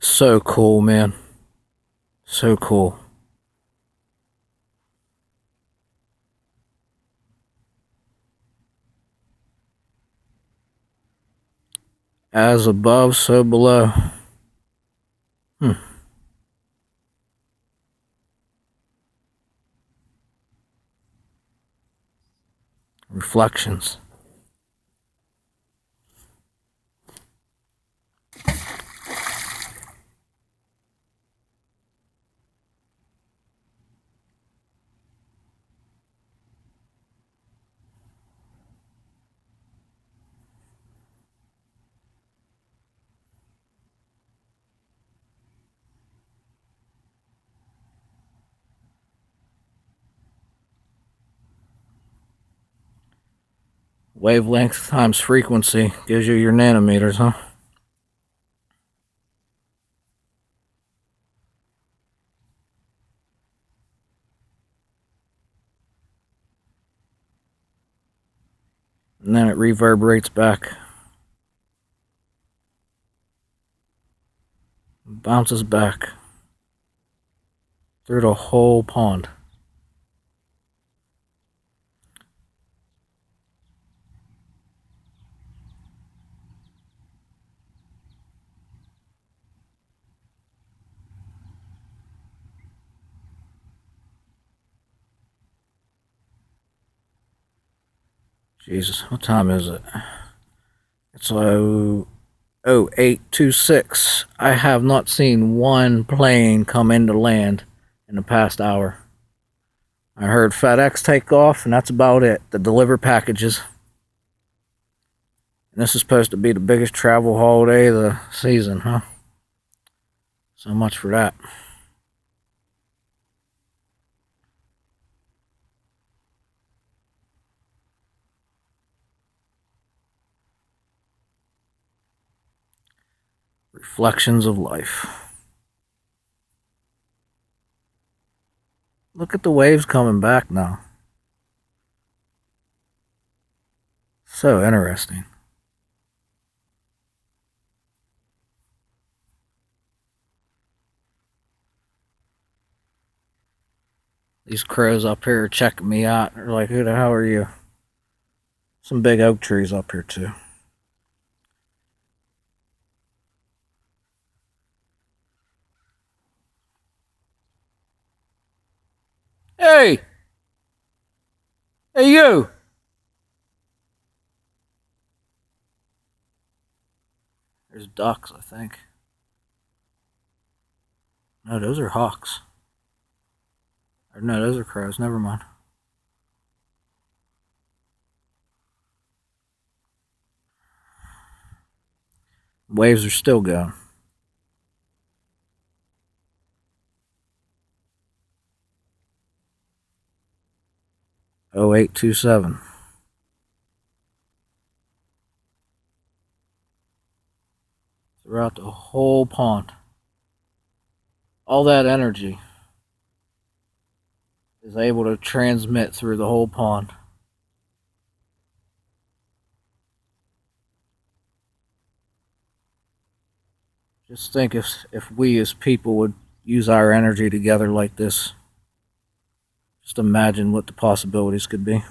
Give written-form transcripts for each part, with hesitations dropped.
So cool, man. So cool. As above, so below. Hmm. Reflections. Wavelength times frequency gives you your nanometers, huh? And then it reverberates back. Bounces back through the whole pond. Jesus, what time is it? It's 0826. I have not seen one plane come into land in the past hour. I heard FedEx take off, and that's about it. To deliver packages. And this is supposed to be the biggest travel holiday of the season, huh? So much for that. Reflections of life. Look at the waves coming back now. So interesting. These crows up here are checking me out. They're like, who the hell are you? Some big oak trees up here, too. Hey! Hey, you! There's ducks, I think. No, those are hawks. Or no, those are crows. Never mind. Waves are still going. 0827. Throughout the whole pond. All that energy is able to transmit through the whole pond. Just think if we as people would use our energy together like this. Just imagine what the possibilities could be.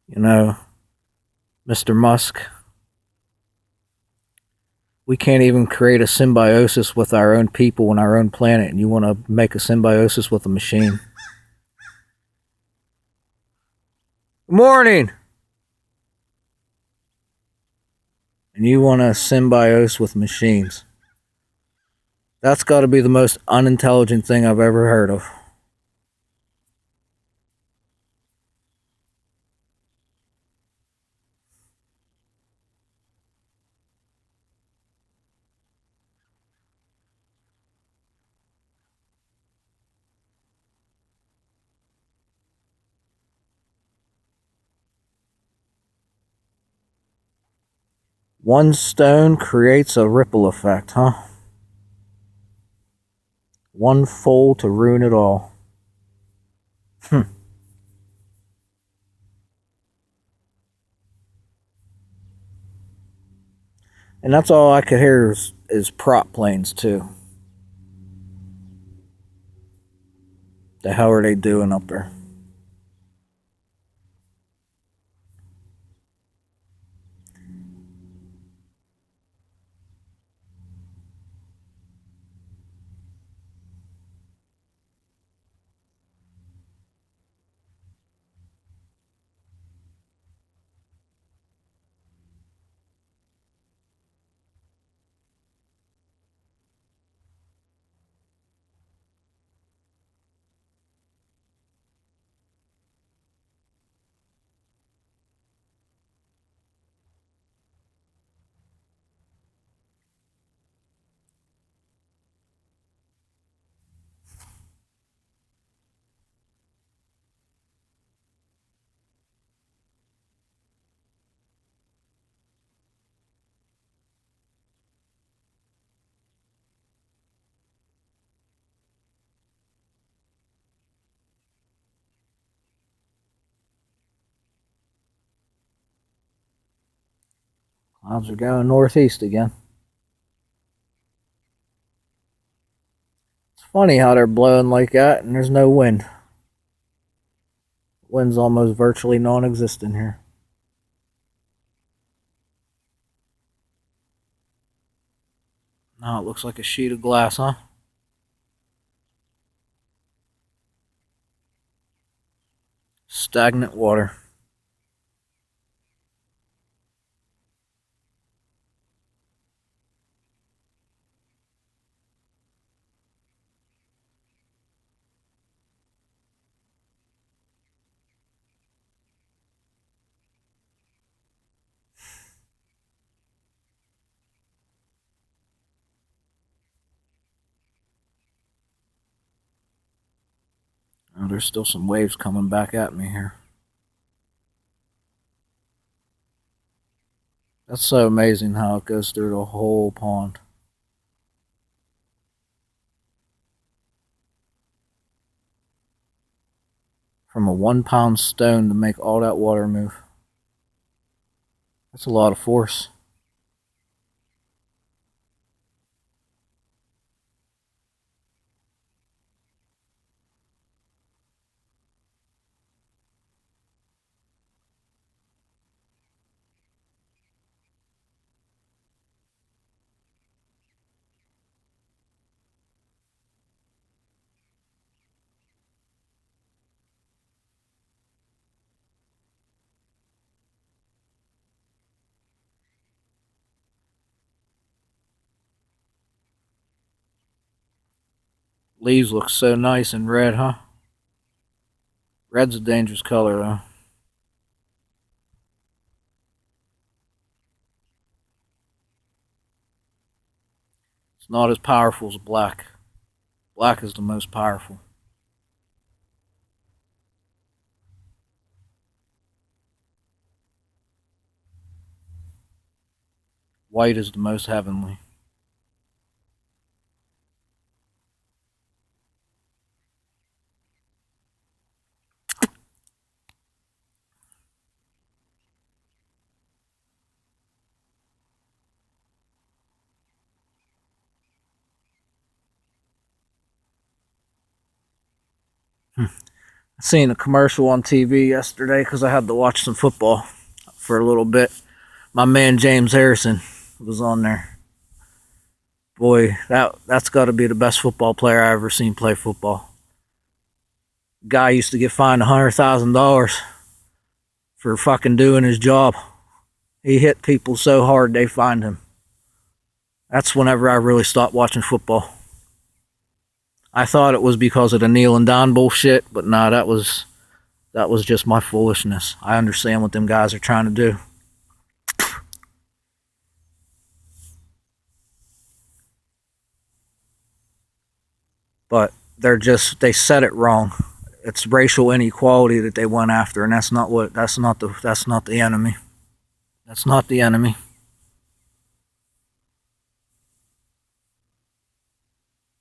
You know, Mr. Musk, we can't even create a symbiosis with our own people and our own planet, and you want to make a symbiosis with a machine. Good morning! And you want to symbiosis with machines. That's got to be the most unintelligent thing I've ever heard of. One stone creates a ripple effect, huh? One fool to ruin it all. And that's all I could hear is prop planes too. The hell are they doing up there? Clouds are going northeast again. It's funny how they're blowing like that and there's no wind. Wind's almost virtually non-existent here. Now it looks like a sheet of glass, huh? Stagnant water. Oh, there's still some waves coming back at me here. That's so amazing how it goes through the whole pond. From a 1 pound stone to make all that water move. That's a lot of force. Leaves look so nice in red, huh? Red's a dangerous color, though. It's not as powerful as black. Black is the most powerful. White is the most heavenly. I seen a commercial on TV yesterday because I had to watch some football for a little bit. My man jamesHarrison was on there. Boy, that's got to be the best football player I ever seen play football. Guy used to get fined $100,000 for fucking doing his job. He hit people so hard they fined him. That's whenever I really stopped watching football. I thought it was because of the kneel and down bullshit, but nah, that was just my foolishness. I understand what them guys are trying to do. But they said it wrong. It's racial inequality that they went after, and that's not the enemy. That's not the enemy.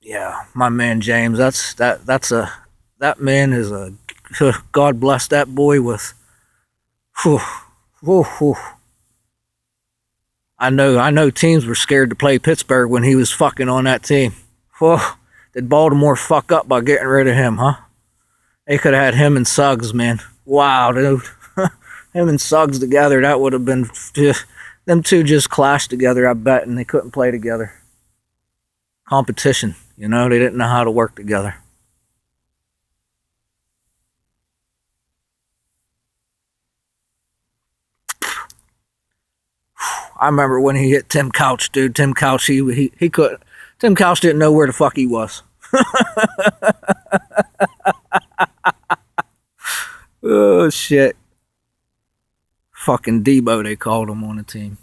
Yeah, my man James, that man is a God bless that boy with whew, whew, whew. I know teams were scared to play Pittsburgh when he was fucking on that team. Whoa, did Baltimore fuck up by getting rid of him, huh? They could have had him and Suggs, man. Wow, dude. Him and Suggs together, that would have been just, them two just clashed together, I bet, and they couldn't play together. Competition, they didn't know how to work together. I remember when he hit Tim Couch, dude. Tim Couch, he couldn't. Tim Couch didn't know where the fuck he was. Oh, shit. Fucking Debo, they called him on the team.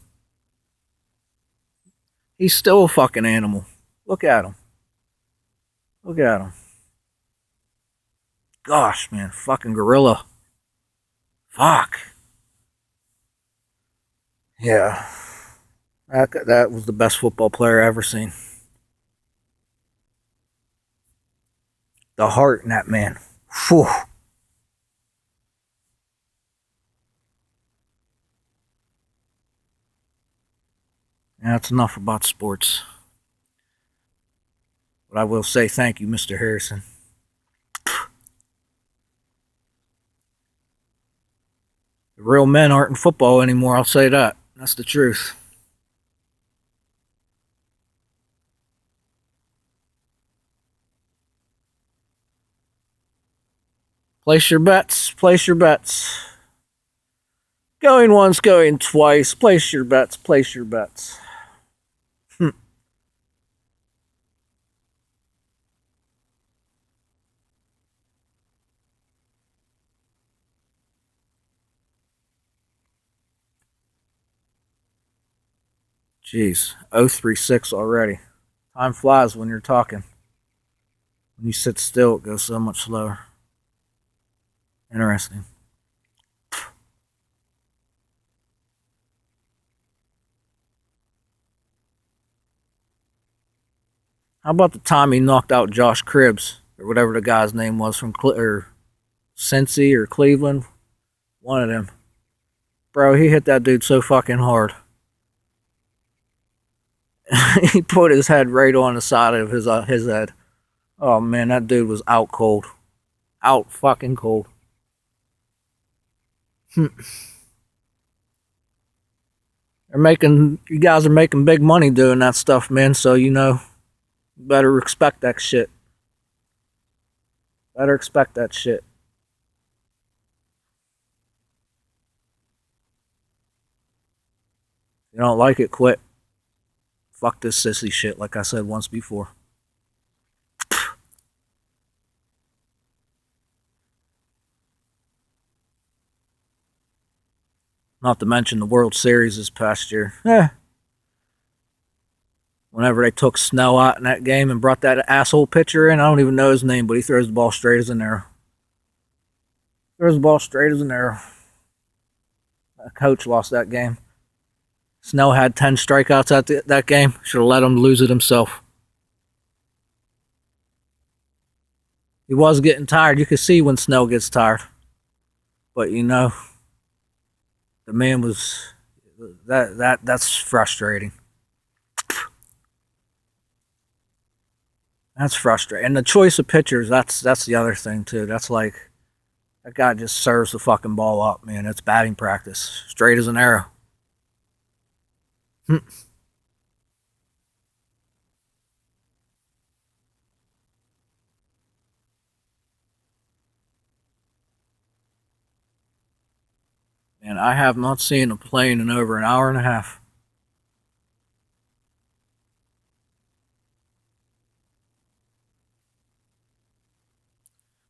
He's still a fucking animal. Look at him. Look at him. Gosh, man. Fucking gorilla. Fuck. Yeah. That was the best football player I ever seen. The heart in that man. Whew. Yeah, that's enough about sports. But I will say thank you, Mr. Harrison. The real men aren't in football anymore, I'll say that. That's the truth. Place your bets. Place your bets. Going once, going twice. Place your bets. Place your bets. Jeez, 036 already. Time flies when you're talking. When you sit still, it goes so much slower. Interesting. How about the time he knocked out Josh Cribbs, or whatever the guy's name was from Cincy or Cleveland? One of them. Bro, he hit that dude so fucking hard. He put his head right on the side of his head. Oh man, that dude was out cold. Out fucking cold. You guys are making big money doing that stuff, man, so you better respect that shit. Better expect that shit. If you don't like it, quit. Fuck this sissy shit, like I said once before. Not to mention the World Series this past year. Whenever they took Snell out in that game and brought that asshole pitcher in, I don't even know his name, but he throws the ball straight as an arrow. Throws the ball straight as an arrow. That coach lost that game. Snell had 10 strikeouts at that game. Should have let him lose it himself. He was getting tired. You could see when Snell gets tired. But the man was that's frustrating. That's frustrating. And the choice of pitchers, that's the other thing too. That's like that guy just serves the fucking ball up, man. It's batting practice. Straight as an arrow. And I have not seen a plane in over an hour and a half.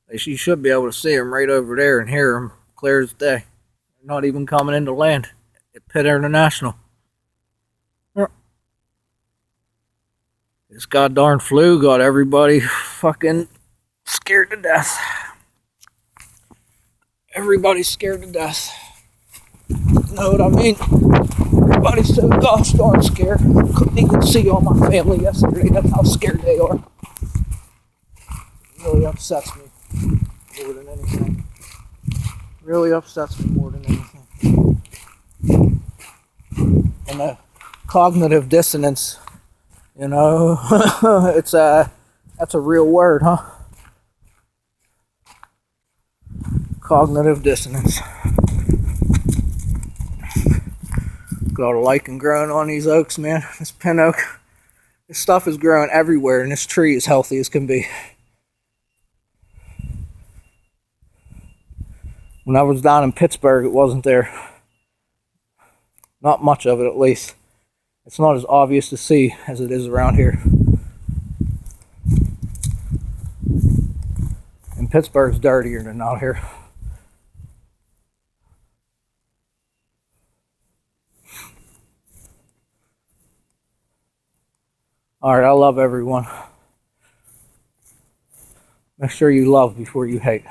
You should be able to see them right over there and hear them clear as day. They're not even coming into land at Pitt International. This goddamn flu got everybody fucking scared to death. Everybody's scared to death. You know what I mean? Everybody's so gosh darn scared. I couldn't even see all my family yesterday. That's how scared they are. It really upsets me more than anything. Really upsets me more than anything. And Cognitive dissonance. You know, that's a real word, huh? Cognitive dissonance. Got a lichen growing on these oaks, man. This pin oak, this stuff is growing everywhere, and this tree is healthy as can be. When I was down in Pittsburgh, it wasn't there. Not much of it, at least. It's not as obvious to see as it is around here. And Pittsburgh's dirtier than out here. Alright, I love everyone. Make sure you love before you hate.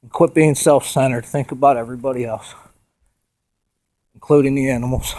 And quit being self-centered. Think about everybody else, including the animals.